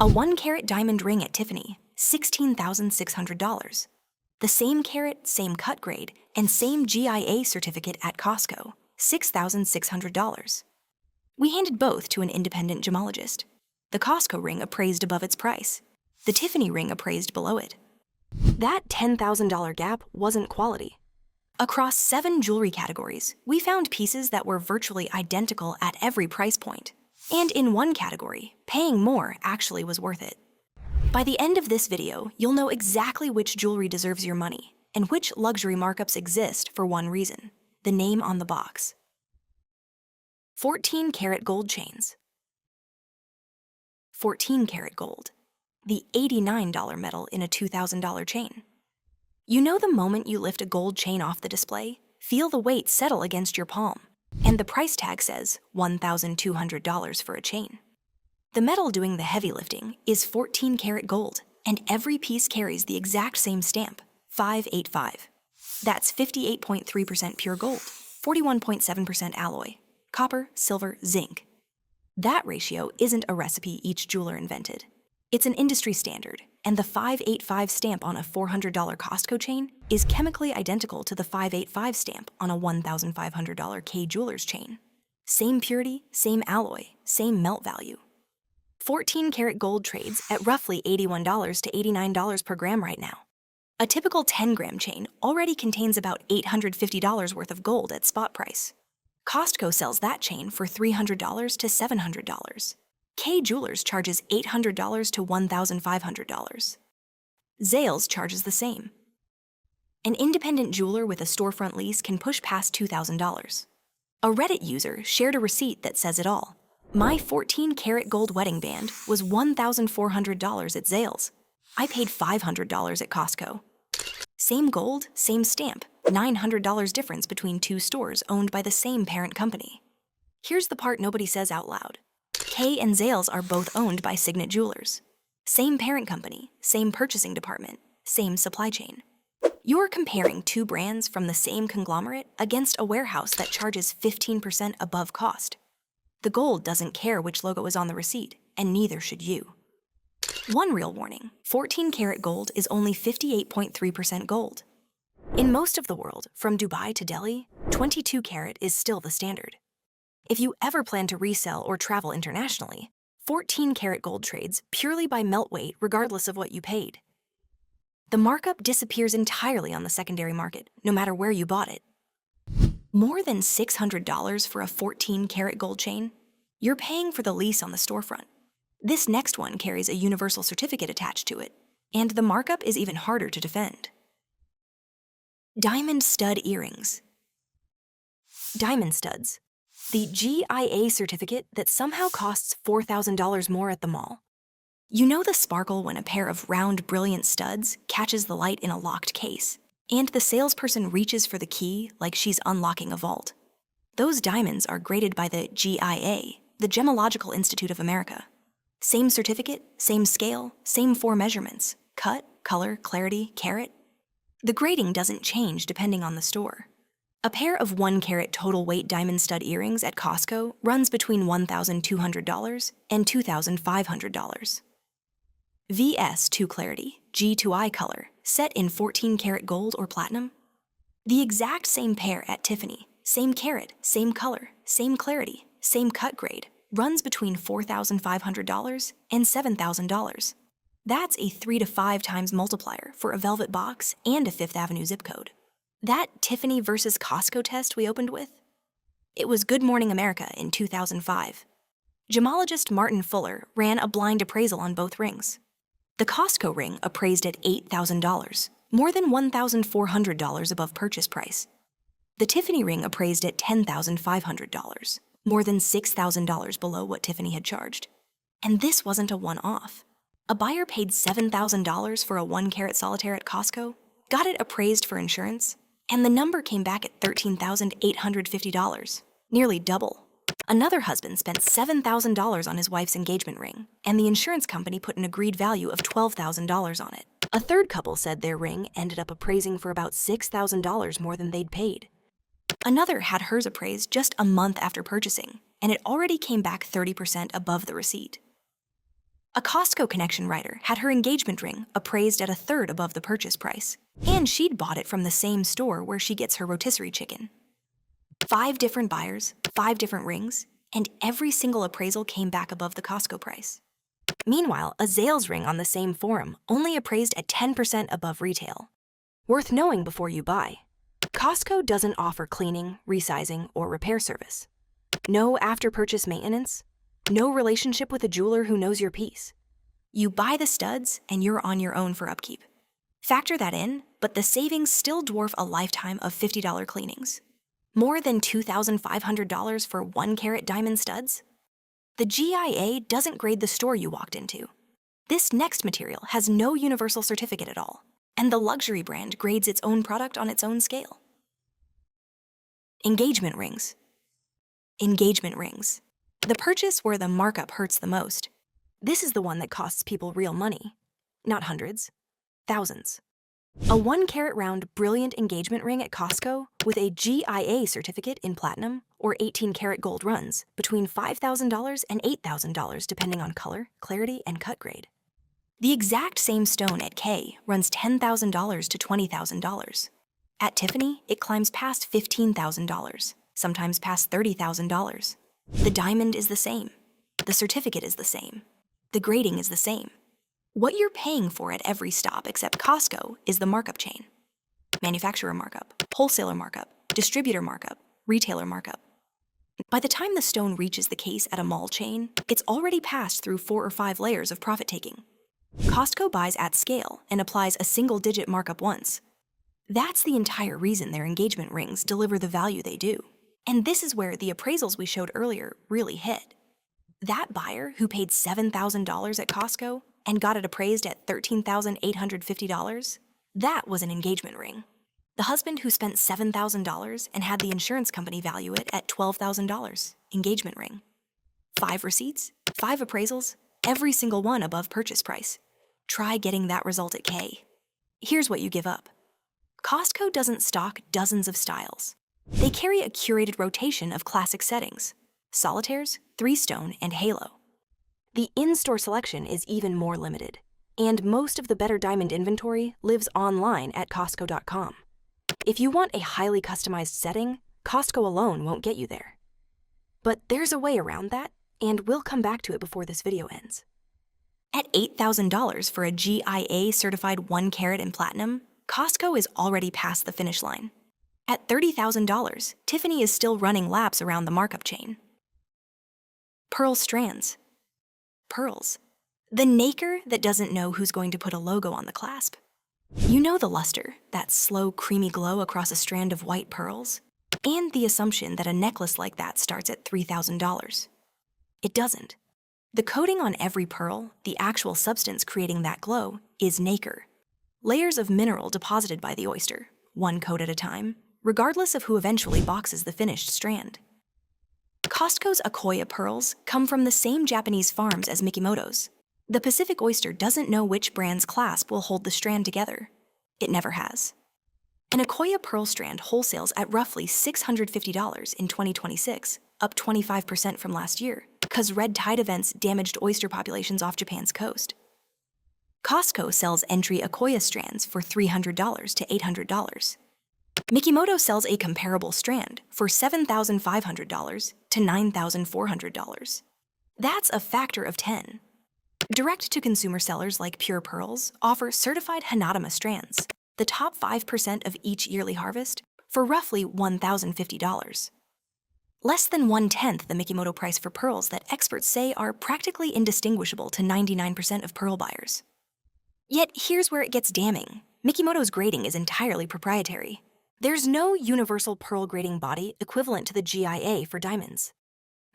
A 1-carat diamond ring at Tiffany, $16,600. The same carat, same cut grade, and same GIA certificate at Costco, $6,600. We handed both to an independent gemologist. The Costco ring appraised above its price. The Tiffany ring appraised below it. That $10,000 gap wasn't quality. Across 7 jewelry categories, we found pieces that were virtually identical at every price point. And in one category, paying more actually was worth it. By the end of this video, you'll know exactly which jewelry deserves your money and which luxury markups exist for one reason: the name on the box. 14-karat gold chains. 14-karat gold, the $89 metal in a $2,000 chain. You know the moment you lift a gold chain off the display, feel the weight settle against your palm, and the price tag says $1,200 for a chain. The metal doing the heavy lifting is 14-karat gold, and every piece carries the exact same stamp, 585. That's 58.3% pure gold, 41.7% alloy, copper, silver, zinc. That ratio isn't a recipe each jeweler invented. It's an industry standard, and the 585 stamp on a $400 Costco chain is chemically identical to the 585 stamp on a $1,500 Kay Jewelers chain. Same purity, same alloy, same melt value. 14-karat gold trades at roughly $81 to $89 per gram right now. A typical 10-gram chain already contains about $850 worth of gold at spot price. Costco sells that chain for $300 to $700. Kay Jewelers charges $800 to $1,500. Zales charges the same. An independent jeweler with a storefront lease can push past $2,000. A Reddit user shared a receipt that says it all. My 14-karat gold wedding band was $1,400 at Zales. I paid $500 at Costco. Same gold, same stamp, $900 difference between 2 stores owned by the same parent company. Here's the part nobody says out loud. Kay and Zales are both owned by Signet Jewelers. Same parent company, same purchasing department, same supply chain. You're comparing 2 brands from the same conglomerate against a warehouse that charges 15% above cost. The gold doesn't care which logo is on the receipt, and neither should you. One real warning: 14-karat gold is only 58.3% gold. In most of the world, from Dubai to Delhi, 22-karat is still the standard. If you ever plan to resell or travel internationally, 14-karat gold trades purely by melt weight regardless of what you paid. The markup disappears entirely on the secondary market, no matter where you bought it. More than $600 for a 14-karat gold chain? You're paying for the lease on the storefront. This next one carries a universal certificate attached to it, and the markup is even harder to defend. Diamond stud earrings. Diamond studs. The GIA certificate that somehow costs $4,000 more at the mall. You know the sparkle when a pair of round, brilliant studs catches the light in a locked case, and the salesperson reaches for the key like she's unlocking a vault. Those diamonds are graded by the GIA, the Gemological Institute of America. Same certificate, same scale, same 4 measurements: cut, color, clarity, carat. The grading doesn't change depending on the store. A pair of 1-carat total weight diamond stud earrings at Costco runs between $1,200 and $2,500. VS2 clarity, G2I color, set in 14-karat gold or platinum. The exact same pair at Tiffany, same carat, same color, same clarity, same cut grade, runs between $4,500 and $7,000. That's a 3 to 5 times multiplier for a velvet box and a 5th Avenue zip code. That Tiffany versus Costco test we opened with? It was Good Morning America in 2005. Gemologist Martin Fuller ran a blind appraisal on both rings. The Costco ring appraised at $8,000, more than $1,400 above purchase price. The Tiffany ring appraised at $10,500, more than $6,000 below what Tiffany had charged. And this wasn't a one-off. A buyer paid $7,000 for a 1-carat solitaire at Costco, got it appraised for insurance, and the number came back at $13,850, nearly double. Another husband spent $7,000 on his wife's engagement ring, and the insurance company put an agreed value of $12,000 on it. A third couple said their ring ended up appraising for about $6,000 more than they'd paid. Another had hers appraised just a month after purchasing, and it already came back 30% above the receipt. A Costco connection writer had her engagement ring appraised at a third above the purchase price, and she'd bought it from the same store where she gets her rotisserie chicken. 5 different buyers, 5 different rings, and every single appraisal came back above the Costco price. Meanwhile, a Zales ring on the same forum only appraised at 10% above retail. Worth knowing before you buy. Costco doesn't offer cleaning, resizing, or repair service. No after-purchase maintenance. No relationship with a jeweler who knows your piece. You buy the studs and you're on your own for upkeep. Factor that in, but the savings still dwarf a lifetime of $50 cleanings. More than $2,500 for 1-carat diamond studs? The GIA doesn't grade the store you walked into. This next material has no universal certificate at all, and the luxury brand grades its own product on its own scale. Engagement rings. Engagement rings. The purchase where the markup hurts the most. This is the one that costs people real money. Not hundreds, thousands. A 1-carat round brilliant engagement ring at Costco with a GIA certificate in platinum or 18-karat gold runs between $5,000 and $8,000 depending on color, clarity, and cut grade. The exact same stone at Kay runs $10,000 to $20,000. At Tiffany, it climbs past $15,000, sometimes past $30,000. The diamond is the same. The certificate is the same. The grading is the same. What you're paying for at every stop except Costco is the markup chain. Manufacturer markup, wholesaler markup, distributor markup, retailer markup. By the time the stone reaches the case at a mall chain, it's already passed through 4 or 5 layers of profit taking. Costco buys at scale and applies a single-digit markup once. That's the entire reason their engagement rings deliver the value they do. And this is where the appraisals we showed earlier really hit. That buyer who paid $7,000 at Costco and got it appraised at $13,850, that was an engagement ring. The husband who spent $7,000 and had the insurance company value it at $12,000, engagement ring. 5 receipts, 5 appraisals, every single one above purchase price. Try getting that result at Kay. Here's what you give up. Costco doesn't stock dozens of styles. They carry a curated rotation of classic settings: solitaires, 3-stone, and halo. The in-store selection is even more limited, and most of the better diamond inventory lives online at Costco.com. If you want a highly customized setting, Costco alone won't get you there. But there's a way around that, and we'll come back to it before this video ends. At $8,000 for a GIA certified 1-carat in platinum, Costco is already past the finish line. At $30,000, Tiffany is still running laps around the markup chain. Pearl strands. Pearls. The nacre that doesn't know who's going to put a logo on the clasp. You know the luster, that slow, creamy glow across a strand of white pearls, and the assumption that a necklace like that starts at $3,000. It doesn't. The coating on every pearl, the actual substance creating that glow, is nacre. Layers of mineral deposited by the oyster, one coat at a time, regardless of who eventually boxes the finished strand. Costco's Akoya pearls come from the same Japanese farms as Mikimoto's. The Pacific oyster doesn't know which brand's clasp will hold the strand together. It never has. An Akoya pearl strand wholesales at roughly $650 in 2026, up 25% from last year, because red tide events damaged oyster populations off Japan's coast. Costco sells entry Akoya strands for $300 to $800. Mikimoto sells a comparable strand for $7,500 to $9,400. That's a factor of 10. Direct-to-consumer sellers like Pure Pearls offer certified Hanadama strands, the top 5% of each yearly harvest, for roughly $1,050. Less than 1/10 the Mikimoto price for pearls that experts say are practically indistinguishable to 99% of pearl buyers. Yet here's where it gets damning. Mikimoto's grading is entirely proprietary. There's no universal pearl grading body equivalent to the GIA for diamonds.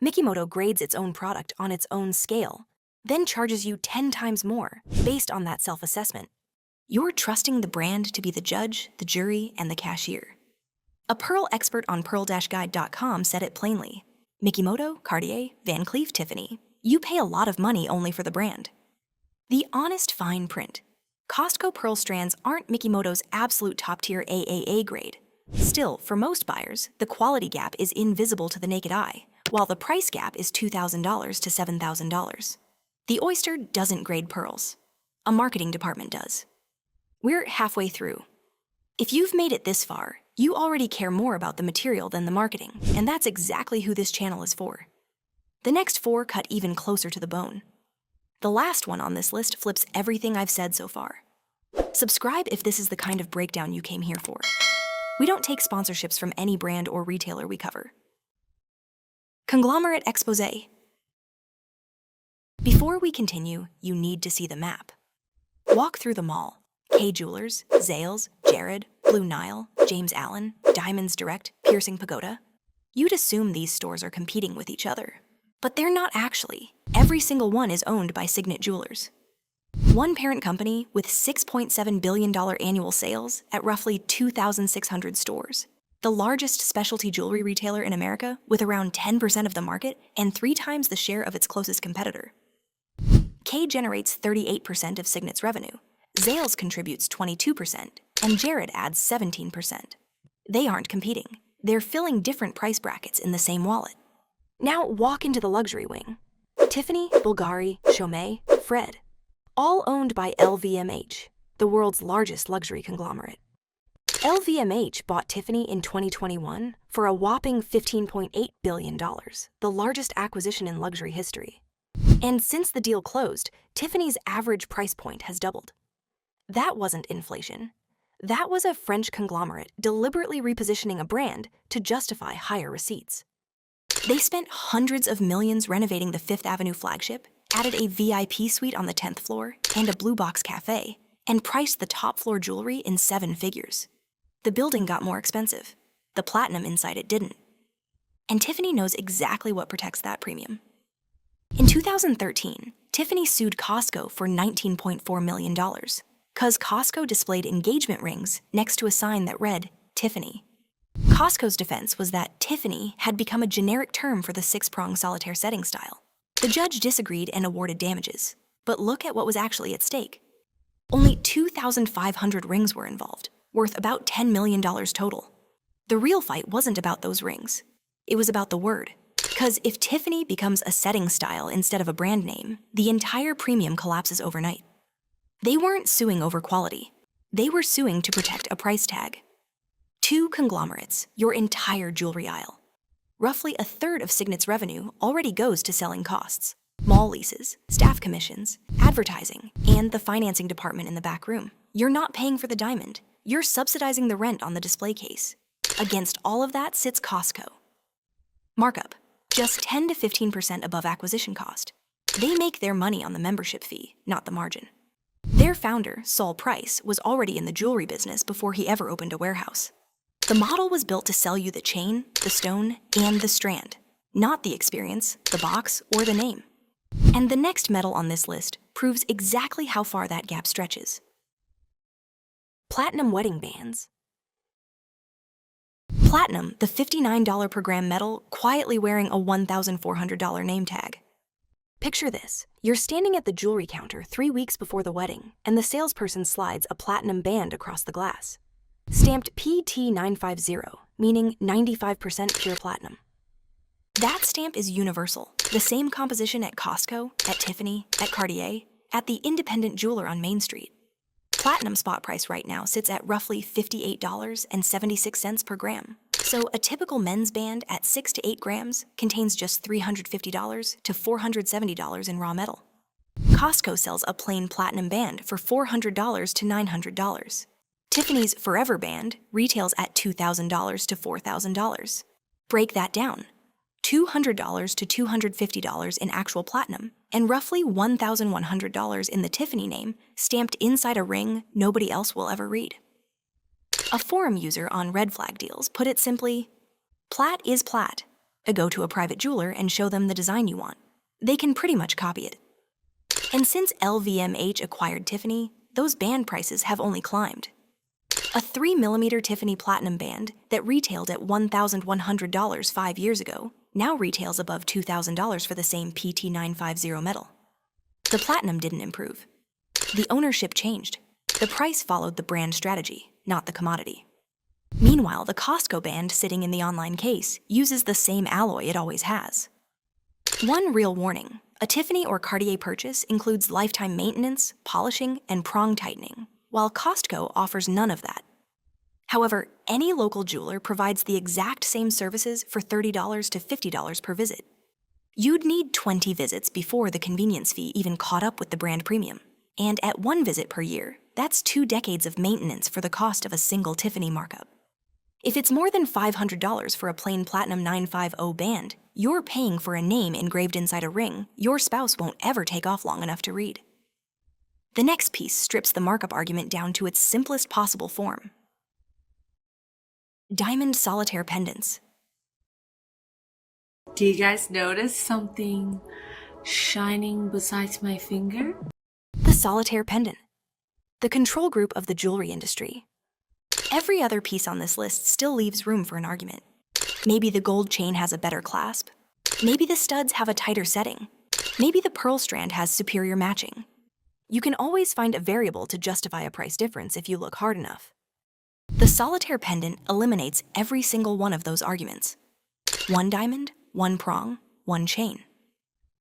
Mikimoto grades its own product on its own scale, then charges you 10 times more based on that self-assessment. You're trusting the brand to be the judge, the jury, and the cashier. A pearl expert on pearl-guide.com said it plainly. Mikimoto, Cartier, Van Cleef, Tiffany. You pay a lot of money only for the brand. The honest fine print. Costco pearl strands aren't Mikimoto's absolute top-tier AAA grade. Still, for most buyers, the quality gap is invisible to the naked eye, while the price gap is $2,000 to $7,000. The oyster doesn't grade pearls. A marketing department does. We're halfway through. If you've made it this far, you already care more about the material than the marketing, and that's exactly who this channel is for. The next 4 cut even closer to the bone. The last one on this list flips everything I've said so far. Subscribe if this is the kind of breakdown you came here for. We don't take sponsorships from any brand or retailer we cover. Conglomerate exposé. Before we continue, you need to see the map. Walk through the mall. Kay Jewelers, Zales, Jared, Blue Nile, James Allen, Diamonds Direct, Piercing Pagoda. You'd assume these stores are competing with each other. But they're not actually. Every single one is owned by Signet Jewelers. One parent company with $6.7 billion annual sales at roughly 2,600 stores. The largest specialty jewelry retailer in America with around 10% of the market and 3 times the share of its closest competitor. Kay generates 38% of Signet's revenue. Zales contributes 22%, and Jared adds 17%. They aren't competing. They're filling different price brackets in the same wallet. Now walk into the luxury wing. Tiffany, Bulgari, Chaumet, Fred. All owned by LVMH, the world's largest luxury conglomerate. LVMH bought Tiffany in 2021 for a whopping $15.8 billion, the largest acquisition in luxury history. And since the deal closed, Tiffany's average price point has doubled. That wasn't inflation. That was a French conglomerate deliberately repositioning a brand to justify higher receipts. They spent hundreds of millions renovating the Fifth Avenue flagship, added a VIP suite on the 10th floor and a blue box cafe, and priced the top floor jewelry in 7 figures. The building got more expensive. The platinum inside it didn't. And Tiffany knows exactly what protects that premium. In 2013, Tiffany sued Costco for $19.4 million. Because Costco displayed engagement rings next to a sign that read, Tiffany. Costco's defense was that Tiffany had become a generic term for the 6-prong solitaire setting style. The judge disagreed and awarded damages, but look at what was actually at stake. Only 2,500 rings were involved, worth about $10 million total. The real fight wasn't about those rings. It was about the word. Because if Tiffany becomes a setting style instead of a brand name, the entire premium collapses overnight. They weren't suing over quality. They were suing to protect a price tag. 2 conglomerates, your entire jewelry aisle. Roughly a third of Signet's revenue already goes to selling costs, mall leases, staff commissions, advertising, and the financing department in the back room. You're not paying for the diamond. You're subsidizing the rent on the display case. Against all of that sits Costco. Markup, just 10 to 15% above acquisition cost. They make their money on the membership fee, not the margin. Their founder, Saul Price, was already in the jewelry business before he ever opened a warehouse. The model was built to sell you the chain, the stone, and the strand, not the experience, the box, or the name. And the next metal on this list proves exactly how far that gap stretches. Platinum wedding bands. Platinum, the $59 per gram metal, quietly wearing a $1,400 name tag. Picture this. You're standing at the jewelry counter 3 weeks before the wedding, and the salesperson slides a platinum band across the glass. Stamped PT950, meaning 95% pure platinum. That stamp is universal. The same composition at Costco, at Tiffany, at Cartier, at the independent jeweler on Main Street. Platinum spot price right now sits at roughly $58.76 per gram. So a typical men's band at 6 to 8 grams contains just $350 to $470 in raw metal. Costco sells a plain platinum band for $400 to $900. Tiffany's Forever band retails at $2,000 to $4,000. Break that down. $200 to $250 in actual platinum, and roughly $1,100 in the Tiffany name stamped inside a ring nobody else will ever read. A forum user on Red Flag Deals put it simply, "Plat is plat. Go to a private jeweler and show them the design you want. They can pretty much copy it." And since LVMH acquired Tiffany, those band prices have only climbed. A 3mm Tiffany platinum band that retailed at $1,100 5 years ago now retails above $2,000 for the same PT950 metal. The platinum didn't improve. The ownership changed. The price followed the brand strategy, not the commodity. Meanwhile, the Costco band sitting in the online case uses the same alloy it always has. One real warning, A Tiffany or Cartier purchase includes lifetime maintenance, polishing, and prong tightening, while Costco offers none of that. However, any local jeweler provides the exact same services for $30 to $50 per visit. You'd need 20 visits before the convenience fee even caught up with the brand premium. And at 1 visit per year, that's 2 decades of maintenance for the cost of a single Tiffany markup. If it's more than $500 for a plain platinum 950 band, you're paying for a name engraved inside a ring your spouse won't ever take off long enough to read. The next piece strips the markup argument down to its simplest possible form. Diamond solitaire pendants. Do you guys notice something shining besides my finger? The solitaire pendant. The control group of the jewelry industry. Every other piece on this list still leaves room for an argument. Maybe the gold chain has a better clasp. Maybe the studs have a tighter setting. Maybe the pearl strand has superior matching. You can always find a variable to justify a price difference if you look hard enough. The solitaire pendant eliminates every single one of those arguments. 1 diamond, 1 prong, 1 chain.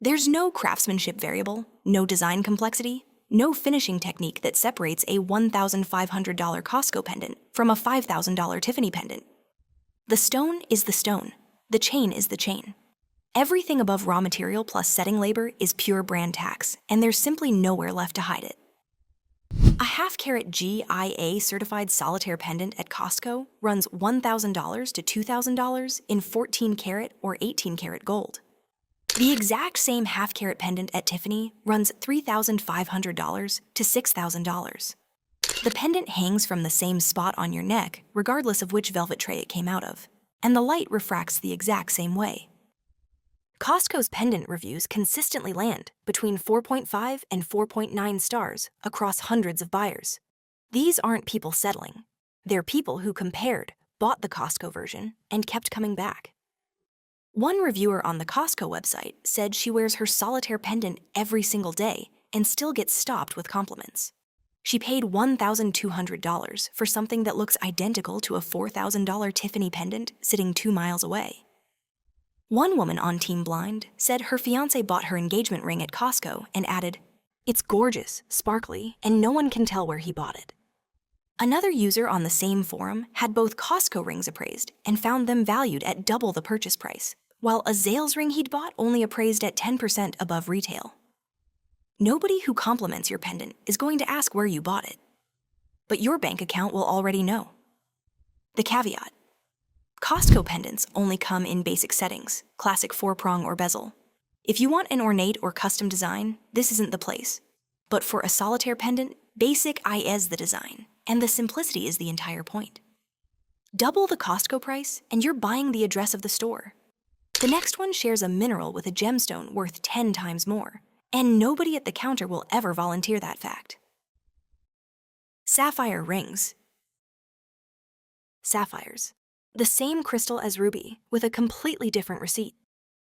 There's no craftsmanship variable, no design complexity, no finishing technique that separates a $1,500 Costco pendant from a $5,000 Tiffany pendant. The stone is the stone. The chain is the chain. Everything above raw material plus setting labor is pure brand tax, and there's simply nowhere left to hide it. A half-carat GIA certified solitaire pendant at Costco runs $1,000 to $2,000 in 14-carat or 18-carat gold. The exact same half-carat pendant at Tiffany runs $3,500 to $6,000. The pendant hangs from the same spot on your neck, regardless of which velvet tray it came out of, and the light refracts the exact same way. Costco's pendant reviews consistently land between 4.5 and 4.9 stars across hundreds of buyers. These aren't people settling. They're people who compared, bought the Costco version, and kept coming back. One reviewer on the Costco website said she wears her solitaire pendant every single day and still gets stopped with compliments. She paid $1,200 for something that looks identical to a $4,000 Tiffany pendant sitting 2 miles away. One woman on Team Blind said her fiancé bought her engagement ring at Costco and added, "It's gorgeous, sparkly, and no one can tell where he bought it." Another user on the same forum had both Costco rings appraised and found them valued at double the purchase price, while a Zales ring he'd bought only appraised at 10% above retail. Nobody who compliments your pendant is going to ask where you bought it, but your bank account will already know. The caveat: Costco pendants only come in basic settings, classic 4-prong or bezel. If you want an ornate or custom design, this isn't the place. But for a solitaire pendant, basic is the design, and the simplicity is the entire point. Double the Costco price, and you're buying the address of the store. The next one shares a mineral with a gemstone worth 10 times more, and nobody at the counter will ever volunteer that fact. Sapphire rings. Sapphires. The same crystal as ruby, with a completely different receipt.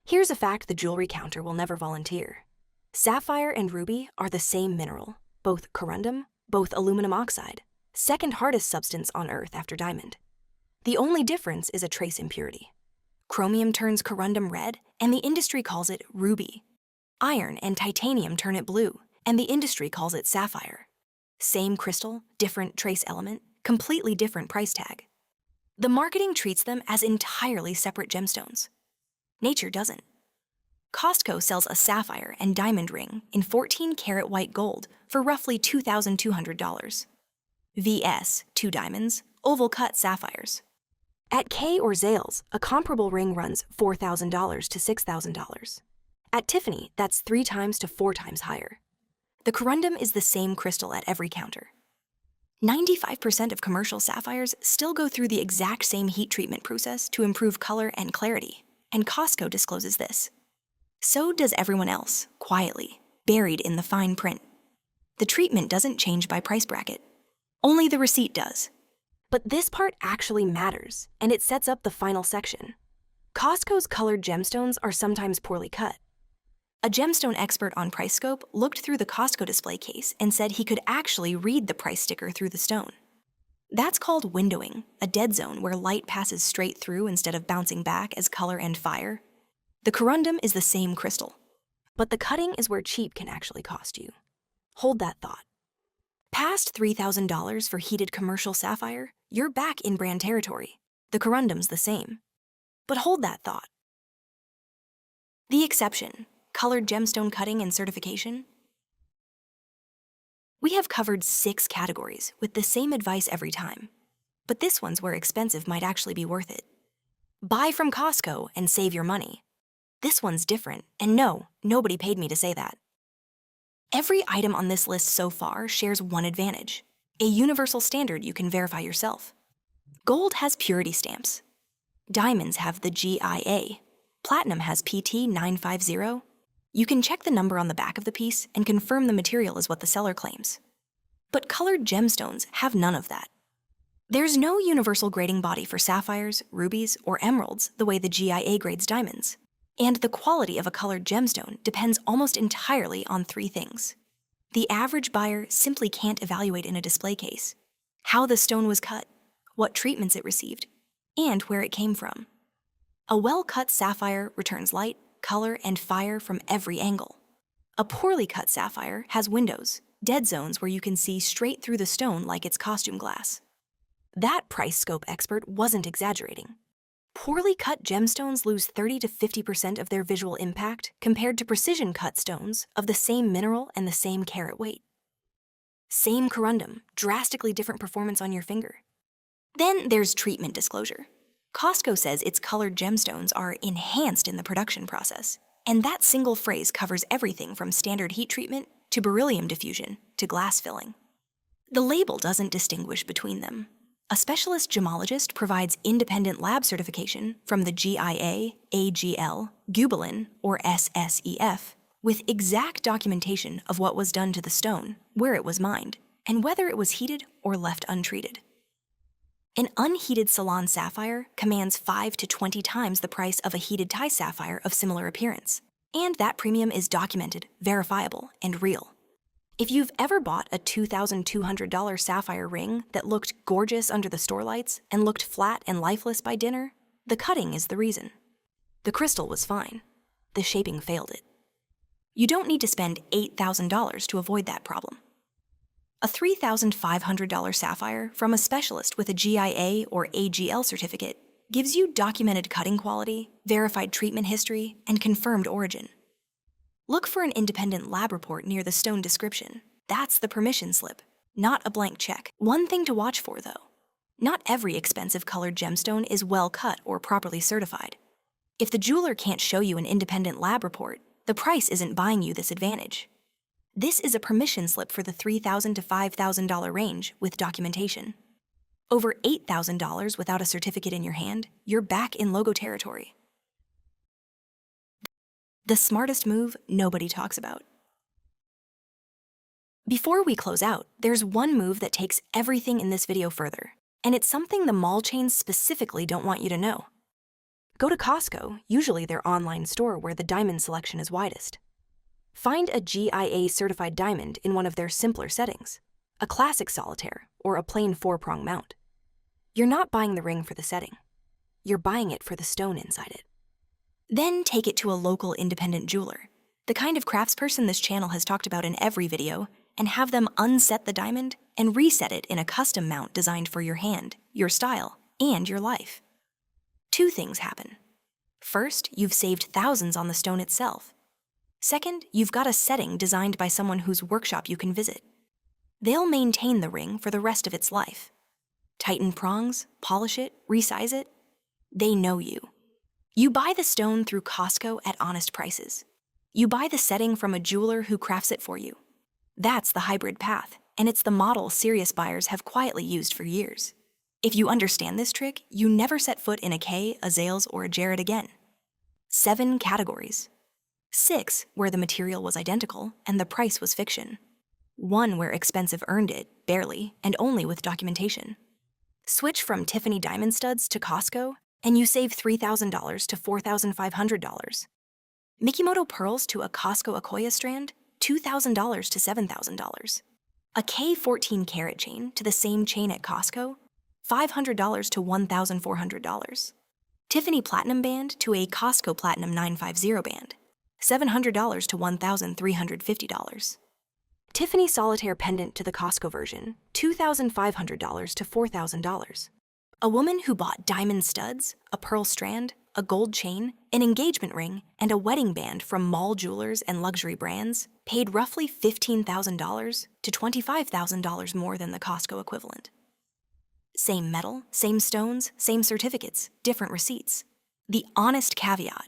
Here's a fact the jewelry counter will never volunteer. Sapphire and ruby are the same mineral, both corundum, both aluminum oxide, second hardest substance on Earth after diamond. The only difference is a trace impurity. Chromium turns corundum red, and the industry calls it ruby. Iron and titanium turn it blue, and the industry calls it sapphire. Same crystal, different trace element, completely different price tag. The marketing treats them as entirely separate gemstones. Nature doesn't. Costco sells a sapphire and diamond ring in 14-karat white gold for roughly $2,200. VS, 2 diamonds, oval cut sapphires. At Kay or Zales, a comparable ring runs $4,000 to $6,000. At Tiffany, that's 3 times to 4 times higher. The corundum is the same crystal at every counter. 95% of commercial sapphires still go through the exact same heat treatment process to improve color and clarity, and Costco discloses this. So does everyone else, quietly, buried in the fine print. The treatment doesn't change by price bracket. Only the receipt does. But this part actually matters, and it sets up the final section. Costco's colored gemstones are sometimes poorly cut. A gemstone expert on PriceScope looked through the Costco display case and said he could actually read the price sticker through the stone. That's called windowing, a dead zone where light passes straight through instead of bouncing back as color and fire. The corundum is the same crystal. But the cutting is where cheap can actually cost you. Hold that thought. Past $3,000 for heated commercial sapphire, you're back in brand territory. The corundum's the same. But hold that thought. The exception, colored gemstone cutting and certification. We have covered 6 categories with the same advice every time. But this one's where expensive might actually be worth it. Buy from Costco and save your money. This one's different, and no, nobody paid me to say that. Every item on this list so far shares one advantage, a universal standard you can verify yourself. Gold has purity stamps. Diamonds have the GIA. Platinum has PT 950. You can check the number on the back of the piece and confirm the material is what the seller claims. But colored gemstones have none of that. There's no universal grading body for sapphires, rubies, or emeralds the way the GIA grades diamonds. And the quality of a colored gemstone depends almost entirely on 3 things. The average buyer simply can't evaluate in a display case how the stone was cut, what treatments it received, and where it came from. A well-cut sapphire returns light, color, and fire from every angle. A poorly cut sapphire has windows, dead zones where you can see straight through the stone like it's costume glass. That price scope expert wasn't exaggerating. Poorly cut gemstones lose 30 to 50% of their visual impact compared to precision cut stones of the same mineral and the same carat weight. Same corundum, drastically different performance on your finger. Then there's treatment disclosure. Costco says its colored gemstones are enhanced in the production process, and that single phrase covers everything from standard heat treatment to beryllium diffusion to glass filling. The label doesn't distinguish between them. A specialist gemologist provides independent lab certification from the GIA, AGL, Gubelin, or SSEF with exact documentation of what was done to the stone, where it was mined, and whether it was heated or left untreated. An unheated salon sapphire commands 5 to 20 times the price of a heated Thai sapphire of similar appearance, and that premium is documented, verifiable, and real. If you've ever bought a $2,200 sapphire ring that looked gorgeous under the store lights and looked flat and lifeless by dinner, the cutting is the reason. The crystal was fine. The shaping failed it. You don't need to spend $8,000 to avoid that problem. A $3,500 sapphire from a specialist with a GIA or AGL certificate gives you documented cutting quality, verified treatment history, and confirmed origin. Look for an independent lab report near the stone description. That's the permission slip, not a blank check. One thing to watch for, though. Not every expensive colored gemstone is well cut or properly certified. If the jeweler can't show you an independent lab report, the price isn't buying you this advantage. This is a permission slip for the $3,000 to $5,000 range with documentation. Over $8,000 without a certificate in your hand, you're back in logo territory. The smartest move nobody talks about. Before we close out, there's one move that takes everything in this video further, and it's something the mall chains specifically don't want you to know. Go to Costco, usually their online store where the diamond selection is widest. Find a GIA certified diamond in one of their simpler settings, a classic solitaire or a plain 4-prong mount. You're not buying the ring for the setting. You're buying it for the stone inside it. Then take it to a local independent jeweler, the kind of craftsperson this channel has talked about in every video, and have them unset the diamond and reset it in a custom mount designed for your hand, your style, and your life. 2 things happen. First, you've saved thousands on the stone itself. Second, you've got a setting designed by someone whose workshop you can visit. They'll maintain the ring for the rest of its life. Tighten prongs, polish it, resize it. They know you. You buy the stone through Costco at honest prices. You buy the setting from a jeweler who crafts it for you. That's the hybrid path, and it's the model serious buyers have quietly used for years. If you understand this trick, you never set foot in a Kay, a Zales, or a Jared again. 7 categories. 6 where the material was identical and the price was fiction. 1 where expensive earned it, barely, and only with documentation. Switch from Tiffany diamond studs to Costco, and you save $3,000 to $4,500. Mikimoto pearls to a Costco Akoya strand, $2,000 to $7,000. A K 14-carat chain to the same chain at Costco, $500 to $1,400. Tiffany platinum band to a Costco platinum 950 band, $700 to $1,350. Tiffany solitaire pendant to the Costco version, $2,500 to $4,000. A woman who bought diamond studs, a pearl strand, a gold chain, an engagement ring, and a wedding band from mall jewelers and luxury brands paid roughly $15,000 to $25,000 more than the Costco equivalent. Same metal, same stones, same certificates, different receipts. The honest caveat: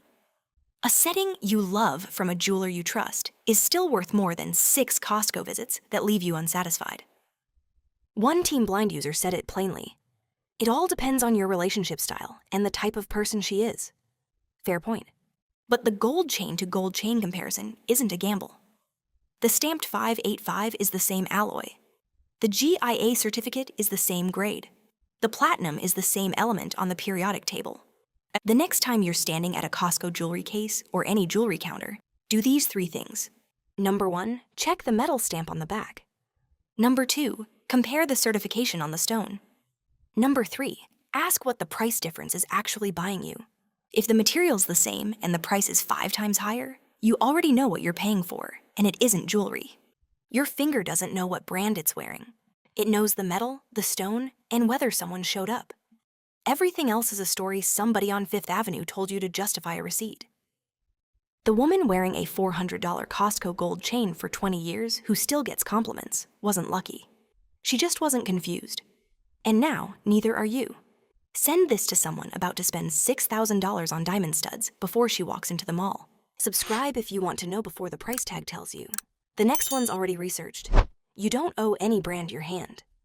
a setting you love from a jeweler you trust is still worth more than 6 Costco visits that leave you unsatisfied. One Team Blind user said it plainly: "It all depends on your relationship style and the type of person she is." Fair point. But the gold chain to gold chain comparison isn't a gamble. The stamped 585 is the same alloy. The GIA certificate is the same grade. The platinum is the same element on the periodic table. The next time you're standing at a Costco jewelry case or any jewelry counter, do these 3 things. Number 1, check the metal stamp on the back. Number 2, compare the certification on the stone. Number 3, ask what the price difference is actually buying you. If the material's the same and the price is 5 times higher, you already know what you're paying for, and it isn't jewelry. Your finger doesn't know what brand it's wearing. It knows the metal, the stone, and whether someone showed up. Everything else is a story somebody on Fifth Avenue told you to justify a receipt. The woman wearing a $400 Costco gold chain for 20 years who still gets compliments wasn't lucky. She just wasn't confused. And now, neither are you. Send this to someone about to spend $6,000 on diamond studs before she walks into the mall. Subscribe if you want to know before the price tag tells you. The next one's already researched. You don't owe any brand your hand.